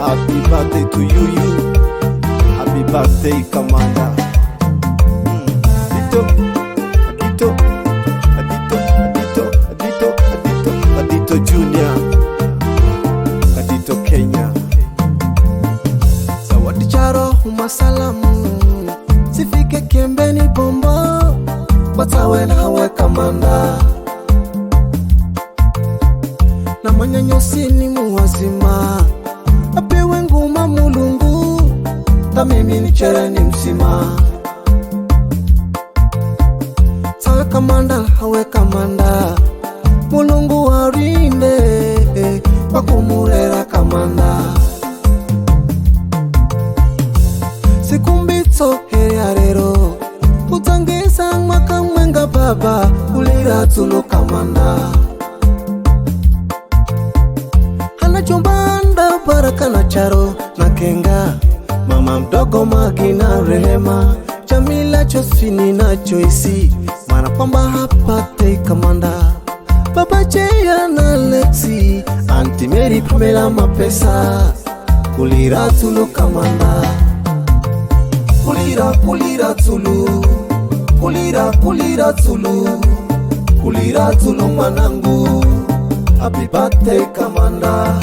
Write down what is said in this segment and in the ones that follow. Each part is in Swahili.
Happy birthday to you. Happy birthday, Kamanda. Adito Junior, Adito Kenya. Zawadi charo umasalamu, sifike Kiembeni Bombo, batawe nawe Kamanda. Na manyanyosi ni muwazima, apewe nguma Mulungu, ta mimi ni chere ni msima. Sawe Kamanda, hawe Kamanda, Mulungu warinde, wakumurera Kamanda. Sikumbito heya rero, utangisa mwaka mwenga baba, ulira tulo Kamanda. Anachombanda baraka na charo na kenga, mama mdogo Magina Rehema, Jamila Josephine na Joyce, mana kwamba hapate Kamanda. Baba Jaya na Lexi, Auntie Mary Pamela Mapesa, kulira tulu Kamanda. Kulira tulu, kulira tulu, kulira tulu manangu. Happy birthday Kamanda.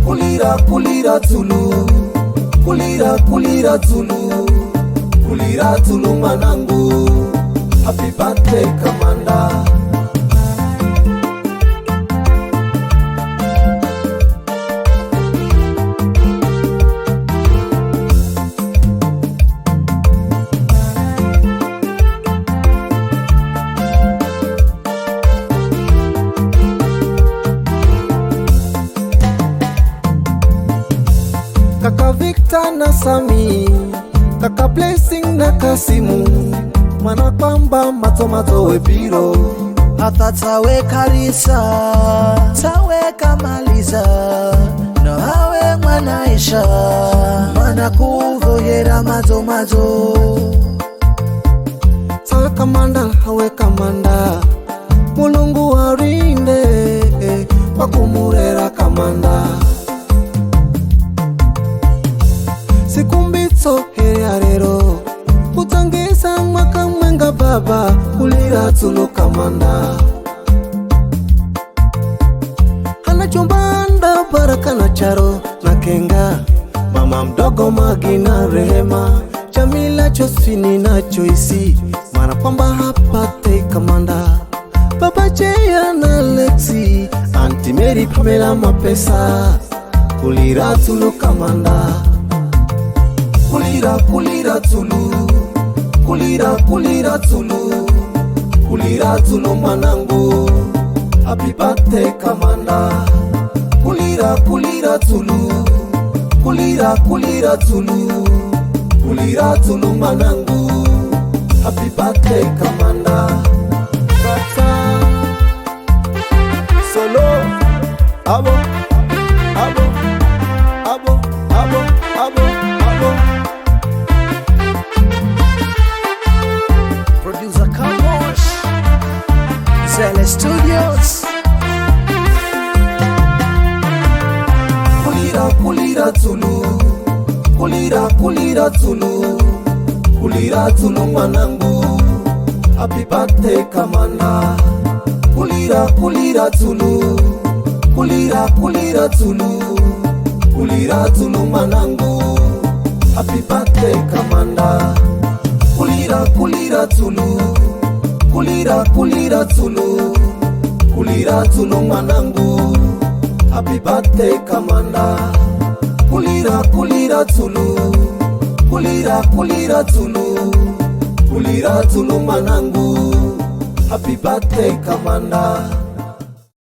Kulira tulu, kulira tulu, kulira tulu manangu. Happy birthday Kamanda. Kaka Victor na Sami, kaka Blessing na Kasimu, mana kwamba matomato webiro. Hata tawe Karisa, tawe Kamaliza, no hawe Mwanaisha, mana kuvoyera mazo. Sawe Kamanda, hawe Kamanda, Mulungu warinde, wakumurera Kamanda. Sikumbito heya rero, utangisa mwaka mwenga baba, ulira tulo Kamanda. Anachombanda baraka na charo na kenga, mama mdogo Magina Rehema, Jamila Josephine na Joyce, mana kwamba hapate Kamanda. Baba Jaya na Lexi, Auntie Mary Pamela Mapesa, kulira tulo Kamanda. Kulira tulu, kulira tulu, kulira tulu manangu. Happy birthday Kamanda. Kulira tulu, kulira tulu, kulira tulu manangu. Happy birthday Kamanda. Kata solo, abo. Producer Kamosh, Zelle Studios. Kulira tulu, kulira tulu manangu. Happy birthday Kamanda. Kulira tulu, kulira tulu, kulira tulu manangu. Happy birthday Kamanda. Kulira tulu, kulira tulu, kulira tulu manangu. Happy birthday Kamanda. Kulira tulu, kulira tulu, kulira tulu manangu. Happy birthday Kamanda.